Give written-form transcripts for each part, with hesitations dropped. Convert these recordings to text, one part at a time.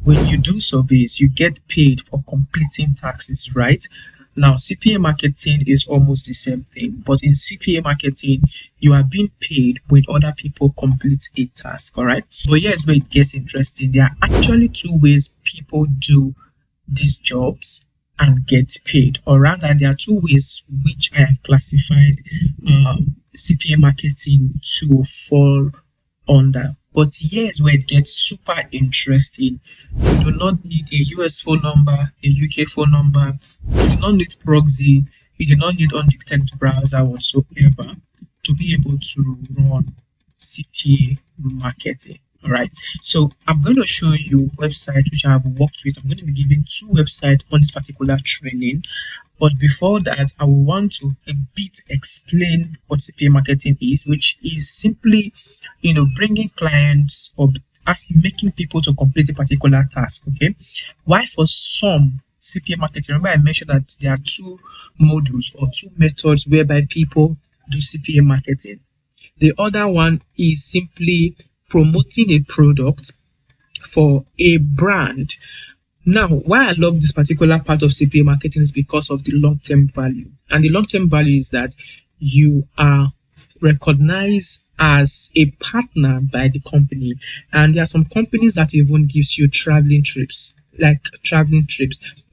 when you do surveys, you get paid for completing taxes, right? Now, CPA marketing is almost the same thing, but in CPA marketing, you are being paid when other people complete a task, all right? But here's where it gets interesting. There are actually two ways people do these jobs and get paid, or rather, there are two ways which I have classified CPA marketing to fall under. But here's where it gets super interesting. You do not need a US phone number, a UK phone number, you do not need proxy, you do not need undetected browser whatsoever to be able to run CPA marketing. All right, so I'm going to show you websites which I have worked with. I'm going to be giving two websites on this particular training. But before that, I will want to a bit explain what CPA marketing is, which is simply, bringing clients or making people to complete a particular task. Okay, why for some CPA marketing? Remember, I mentioned that there are two modules or two methods whereby people do CPA marketing. The other one is simply promoting a product for a brand. Now, why I love this particular part of CPA marketing is because of the long-term value. And the long-term value is that you are recognized as a partner by the company. And there are some companies that even gives you traveling trips.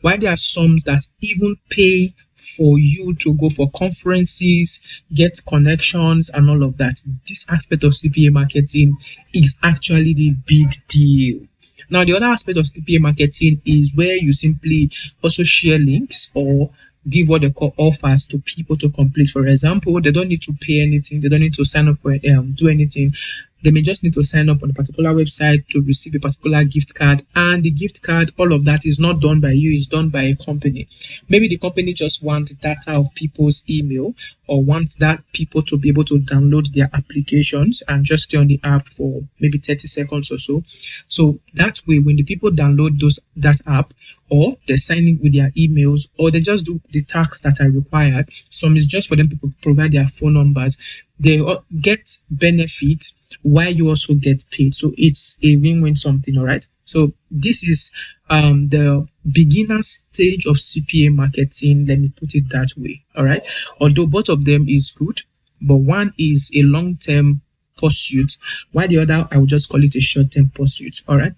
While there are some that even pay for you to go for conferences, get connections, and all of that. This aspect of CPA marketing is actually the big deal. Now, the other aspect of CPA marketing is where you simply also share links or give what they call offers to people to complete. For example, they don't need to pay anything. They don't need to sign up for do anything. They may just need to sign up on a particular website to receive a particular gift card. And the gift card, all of that is not done by you, it's done by a company. Maybe the company just wants data of people's email or wants that people to be able to download their applications and just stay on the app for maybe 30 seconds or so. So that way, when the people download that app, or they sign in with their emails, or they just do the tasks that are required, some is just for them to provide their phone numbers, they get benefit while you also get paid. So it's a win-win something, all right? So this is the beginner stage of CPA marketing, let me put it that way, all right? Although both of them is good, but one is a long-term pursuit, while the other, I would just call it a short-term pursuit, all right?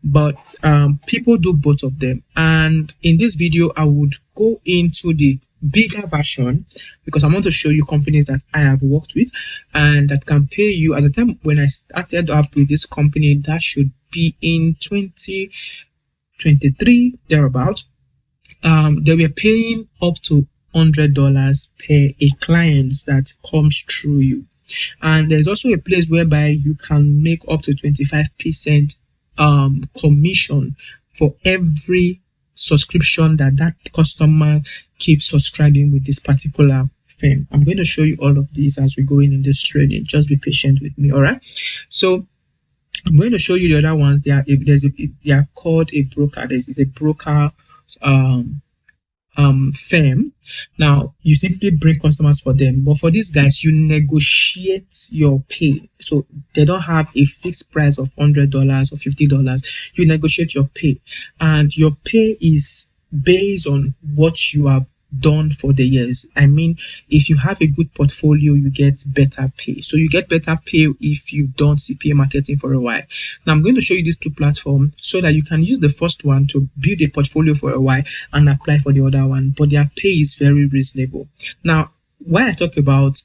But people do both of them. And in this video, I would go into the bigger version because I want to show you companies that I have worked with and that can pay you. At the time when I started up with this company, that should be in 2023 thereabout. They were paying up to $100 per a client that comes through you. And there's also a place whereby you can make up to 25% commission for every subscription that customer keeps subscribing with this particular firm. I'm going to show you all of these as we go in this training. Just be patient with me, all right? So I'm going to show you the other ones. They are called a broker. There's a broker firm. Now you simply bring customers for them, but for these guys you negotiate your pay. So they don't have a fixed price of $100 or $50. You negotiate your pay, and your pay is based on what you have done for the years. I mean, if you have a good portfolio, you get better pay. So you get better pay if you've done CPA marketing for a while. Now I'm going to show you these two platforms so that you can use the first one to build a portfolio for a while and apply for the other one, but their pay is very reasonable. Now, why I talk about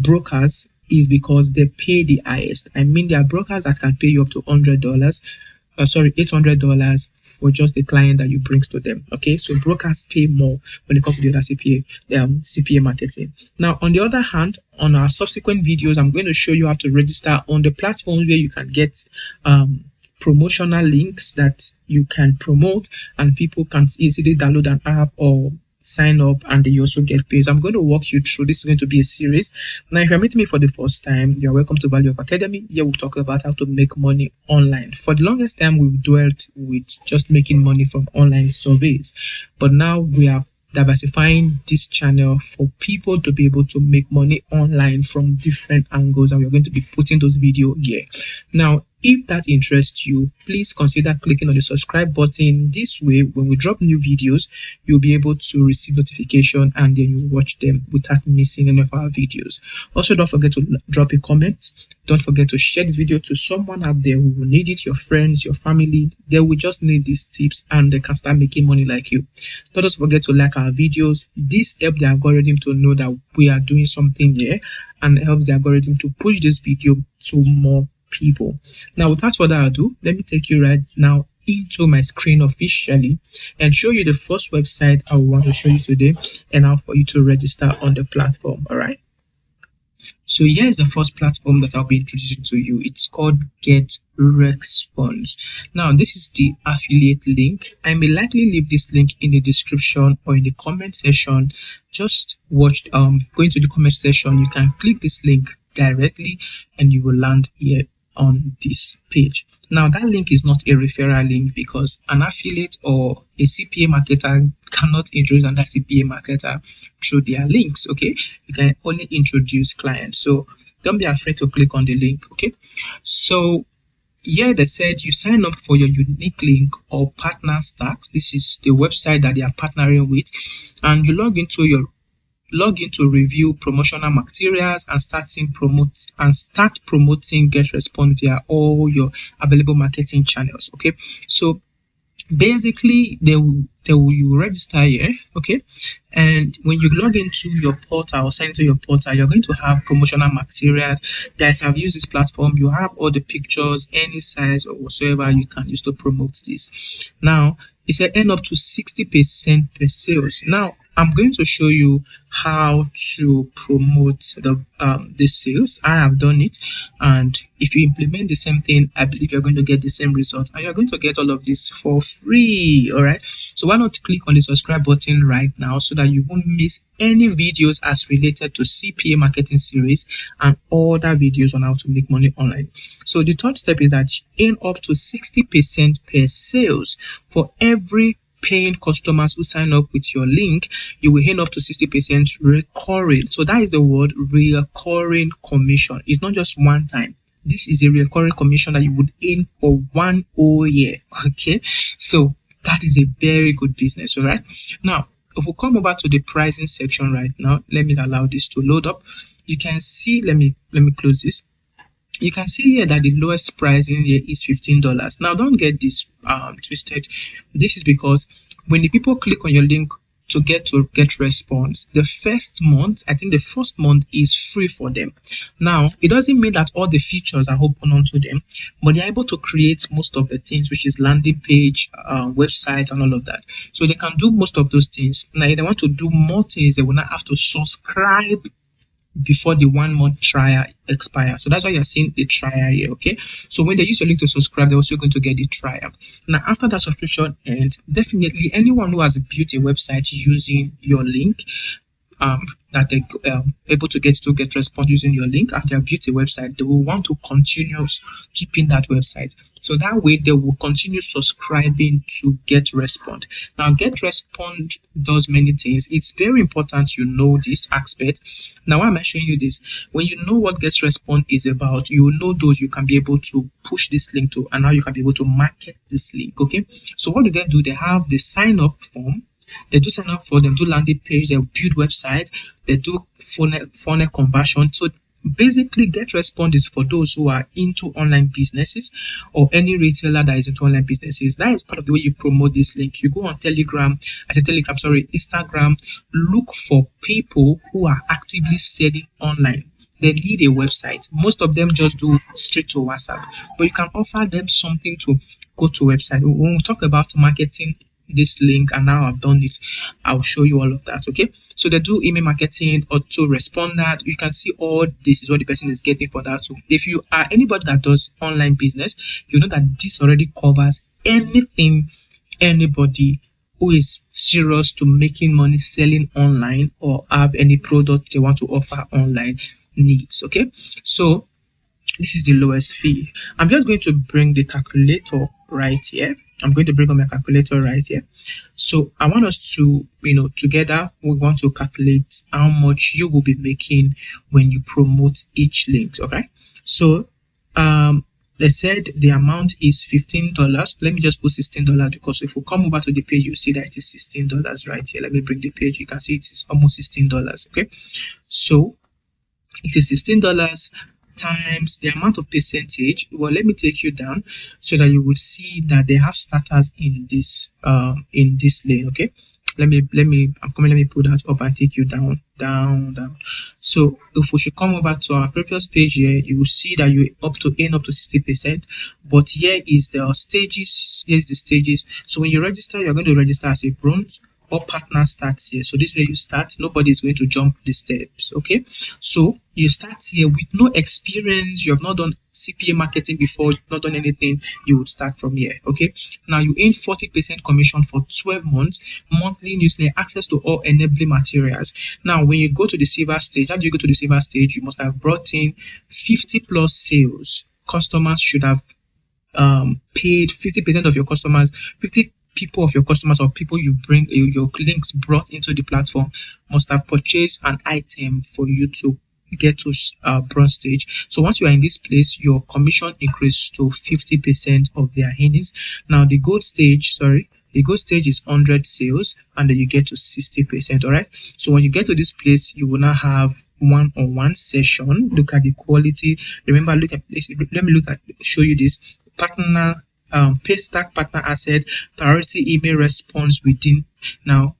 brokers is because they pay the highest. I mean, there are brokers that can pay you up to $800 for just the client that you bring to them. Okay, so brokers pay more when it comes to the other CPA marketing. Now, on the other hand, on our subsequent videos, I'm going to show you how to register on the platforms where you can get promotional links that you can promote, and people can easily download an app or sign up, and they also get paid. So I'm going to walk you through. This is going to be a series. Now, if you're meeting me for the first time, you're welcome to Value of Academy. Here we'll talk about how to make money online. For the longest time, we've dwelt with just making money from online surveys, but now we are diversifying this channel for people to be able to make money online from different angles, and we're going to be putting those videos here. Now, If that interests you, please consider clicking on the subscribe button. This way, when we drop new videos, you'll be able to receive notification and then you watch them without missing any of our videos. Also, don't forget to drop a comment. Don't forget to share this video to someone out there who will need it, your friends, your family. They will just need these tips and they can start making money like you. Don't also forget to like our videos. This helps the algorithm to know that we are doing something here and helps the algorithm to push this video to more people. Now, without further ado, let me take you right now into my screen officially and show you the first website I want to show you today and how for you to register on the platform. All right. So here's the first platform that I'll be introducing to you. It's called Get Response. Now, this is the affiliate link. I may likely leave this link in the description or in the comment section. Just watch, go into the comment section. You can click this link directly and you will land here on this page. Now, that link is not a referral link because an affiliate or a CPA marketer cannot introduce another CPA marketer through their links. Okay, you can only introduce clients, so don't be afraid to click on the link. Okay, so here they said you sign up for your unique link or partner stacks. This is the website that they are partnering with, and you log into review promotional materials and start promoting Get Response via all your available marketing channels. Okay, so basically you register here. Okay, and when you log into your portal or sign into your portal, you're going to have promotional materials. Guys, have used this platform. You have all the pictures, any size or whatsoever you can use to promote this. Now, it said earn up to 60% per sales. Now, I'm going to show you how to promote the sales. I have done it, and if you implement the same thing, I believe you're going to get the same result, and you're going to get all of this for free. All right, so why not click on the subscribe button right now so that you won't miss any videos as related to CPA marketing series and other videos on how to make money online. So the third step is that you earn up to 60% per sales. For every paying customers who sign up with your link, you will earn up to 60% recurring. So that is the word recurring commission. It's not just one time. This is a recurring commission that you would earn for 1 whole year. Okay, so that is a very good business. All right, now if we come over to the pricing section right now, let me allow this to load up. You can see, let me close this. You can see here that the lowest price in here is $15. Now, don't get this twisted. This is because when the people click on your link to get response, the first month, I think the first month is free for them. Now, it doesn't mean that all the features are open onto them, but they're able to create most of the things, which is landing page, websites, and all of that. So they can do most of those things. Now, if they want to do more things, they will not have to subscribe before the 1 month trial expires. So that's why you're seeing the trial here. Okay, so when they use your link to subscribe, they're also going to get the trial. Now, after that subscription ends, definitely anyone who has built a website using your link, that they able to get response using your link, after they have built a website, they will want to continue keeping that website. So that way they will continue subscribing to Get Response. Now, Get Response does many things. It's very important you know this aspect. Now, why am I showing you this? When you know what Get Response is about, you will know those you can be able to push this link to, and now you can be able to market this link. Okay, so what do? They have the sign up form. They do sign up for them, do landing page, they build website, they do funnel conversion. So basically, Get Response is for those who are into online businesses or any retailer that is into online businesses. That is part of the way you promote this link. You go on Instagram, look for people who are actively selling online. They need a website. Most of them just do straight to WhatsApp, but you can offer them something to go to website. When we talk about marketing this link, and now I've done it, I'll show you all of that. Okay, so they do email marketing, autoresponder. You can see all this is what the person is getting for that. So if you are anybody that does online business, you know that this already covers anything anybody who is serious to making money selling online or have any product they want to offer online needs. Okay, so this is the lowest fee. I'm just going to bring the calculator right here. I'm going to bring on my calculator right here. So I want us to, together we want to calculate how much you will be making when you promote each link. Okay. So They said the amount is $15. Let me just put $16 because if we come over to the page, you see that it is $16 right here. Let me bring the page. You can see it is almost $16. Okay, so it is $16 times the amount of percentage. Well, let me take you down so that you will see that they have starters in this lane. Okay, let me put that up and take you down. So if we should come over to our previous page here, you will see that you up to 60%, but here is the stages. Here's the stages. So when you register, you're going to register as a bronze. Or partner starts here. So this way you start, nobody is going to jump the steps. Okay, so you start here with no experience, you have not done CPA marketing before, you've not done anything, you would start from here. Okay, now you earn 40% commission for 12 months, monthly newsletter, access to all enabling materials. Now when you go to the silver stage, how do you go to the silver stage? You must have brought in 50 plus sales. Customers should have paid 50% of your customers, 50 people of your customers or people you bring your links brought into the platform must have purchased an item for you to get to bronze stage. So once you are in this place, your commission increases to 50% of their earnings. Now the gold stage is 100 sales, and then you get to 60%. All right, so when you get to this place, you will now have one-on-one session. Look at the quality. Remember, look at this. Let me show you this partner pay stack partner asset, priority email response within. Now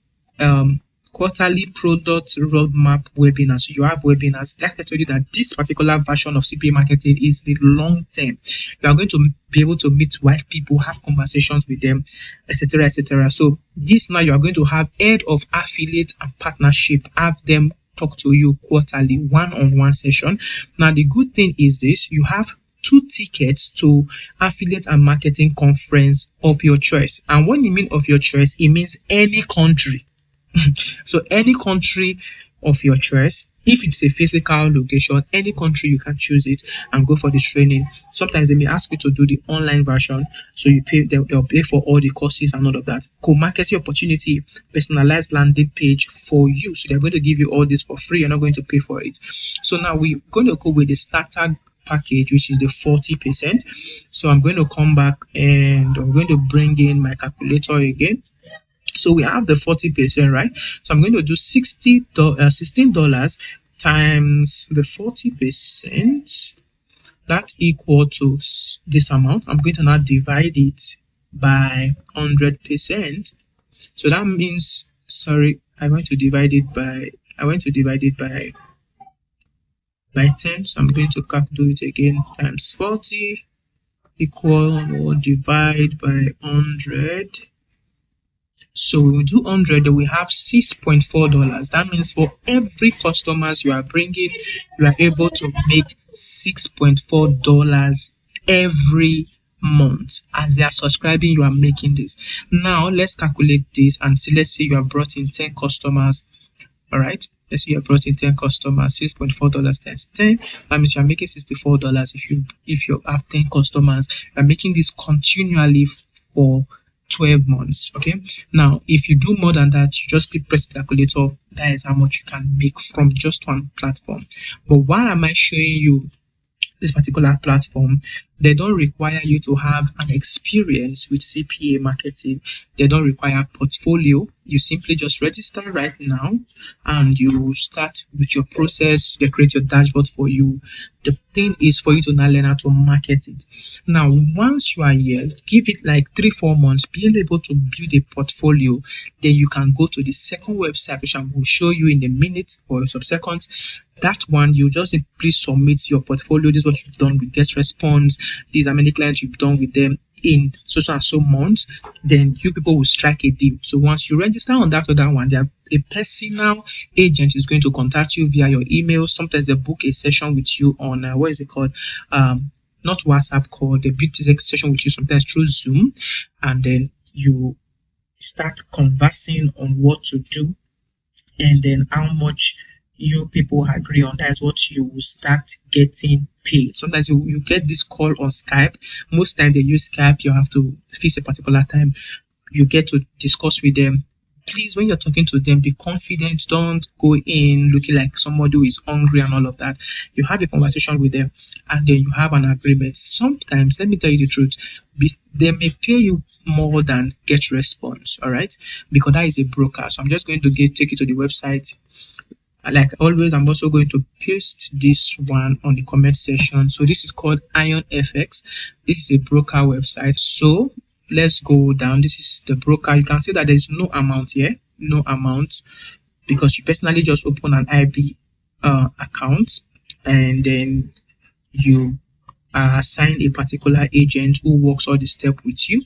quarterly product roadmap webinars. So you have webinars. Like I told you that this particular version of CPA marketing is the long term. You are going to be able to meet white people, have conversations with them, etc., etc. So this now you are going to have head of affiliate and partnership, have them talk to you quarterly, one-on-one session. Now the good thing is this: you have 2 tickets to affiliate and marketing conference of your choice. And when you mean of your choice, it means any country. So any country of your choice. If it's a physical location, any country, you can choose it and go for the training. Sometimes they may ask you to do the online version, so you pay. They'll pay for all the courses and all of that. Co-marketing opportunity, personalized landing page for you. So they're going to give you all this for free. You're not going to pay for it. So now we're going to go with the starter package, which is the 40%. So I'm going to come back and I'm going to bring in my calculator again. So we have the 40%, right? So I'm going to do $16 times the 40%. That equal to this amount. I'm going to now divide it by 100%. So that means, sorry, I want to divide it by 10. So I'm going to do it again, times 40 equal or divide by 100. So we do 100, then we have $6.4. That means for every customers you are bringing, you are able to make $6.4 every month. As they are subscribing, you are making this. Now let's calculate this and see. Let's say you have brought in 10 customers. All right, let's say you have brought in 10 customers. $6.4 times 10, that means you are making $64. If you have 10 customers, you are making this continually for 12 months. Okay, now if you do more than that, you just keep press the calculator. That is how much you can make from just one platform. But why am I showing you this particular platform? They don't require you to have an experience with CPA marketing. They don't require portfolio. You simply just register right now and you start with your process. They create your dashboard for you. The thing is for you to now learn how to market it. Now, once you are here, give it like 3-4 months, being able to build a portfolio, then you can go to the second website, which I will show you in a minute or some seconds. That one, you just please submit your portfolio. This is what you've done with Guest Response. These are many clients you've done with them in so and so months. Then you people will strike a deal. So once you register on that other one, a personal agent is going to contact you via your email. Sometimes they book a session with you on what is it called? Not WhatsApp call. They book a session with you sometimes through Zoom, and then you start conversing on what to do, and then how much you people agree on. That is what you will start getting paid. Sometimes you get this call on Skype. Most time they use Skype. You have to fix a particular time. You get to discuss with them. please, when you're talking to them, be confident. Don't go in looking like somebody who is hungry and all of that. You have a conversation with them and then you have an agreement. Sometimes, let me tell you the truth, they may pay you more than get response, all right? Because that is a broker. So I'm just going to take you to the website. Like always, I'm also going to paste this one on the comment section. So this is called Iron FX. This is a broker website. So let's go down. This is the broker. You can see that there is no amount here, no amount, because you personally just open an IB account and then you assign a particular agent who works all the steps with you,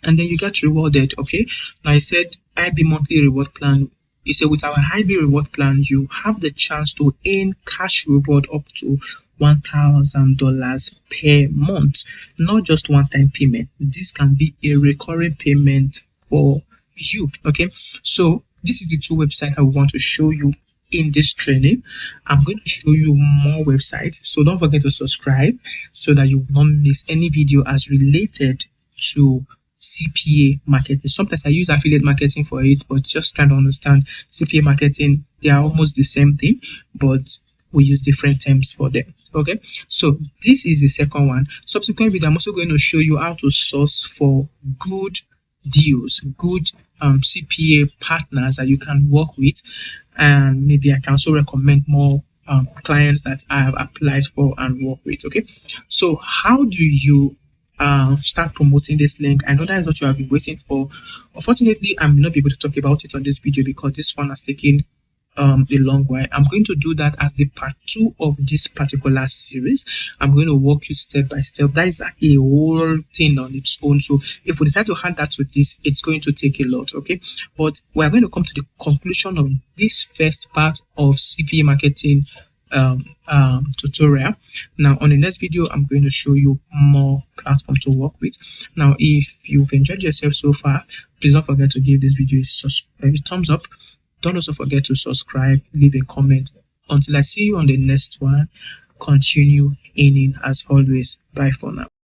and then you get rewarded. Okay, now I said IB monthly reward plan. He said with our IB reward plan, you have the chance to earn cash reward up to $1,000 per month, not just one-time payment. This can be a recurring payment for you. Okay, so this is the two websites I want to show you in this training. I'm going to show you more websites, so don't forget to subscribe so that you will not miss any video as related to CPA marketing. Sometimes I use affiliate marketing for it, but just trying to understand CPA marketing, they are almost the same thing, but we use different terms for them. Okay, so this is the second one. Subsequent video, I'm also going to show you how to source for good deals, good CPA partners that you can work with, and maybe I can also recommend more clients that I have applied for and work with. Okay, so how do you start promoting this link? I know that is what you have been waiting for. Unfortunately, I may not be able to talk about it on this video because this one has taken a long while. I'm going to do that as the part 2 of this particular series. I'm going to walk you step by step. That is a whole thing on its own. So if we decide to add that to this, it's going to take a lot. Okay, but we're going to come to the conclusion of this first part of CPA marketing tutorial. Now on the next video, I'm going to show you more platforms to work with. Now if you've enjoyed yourself so far, please don't forget to give this video a thumbs up. Don't also forget to subscribe, leave a comment. Until I see you on the next one, continue earning as always. Bye for now.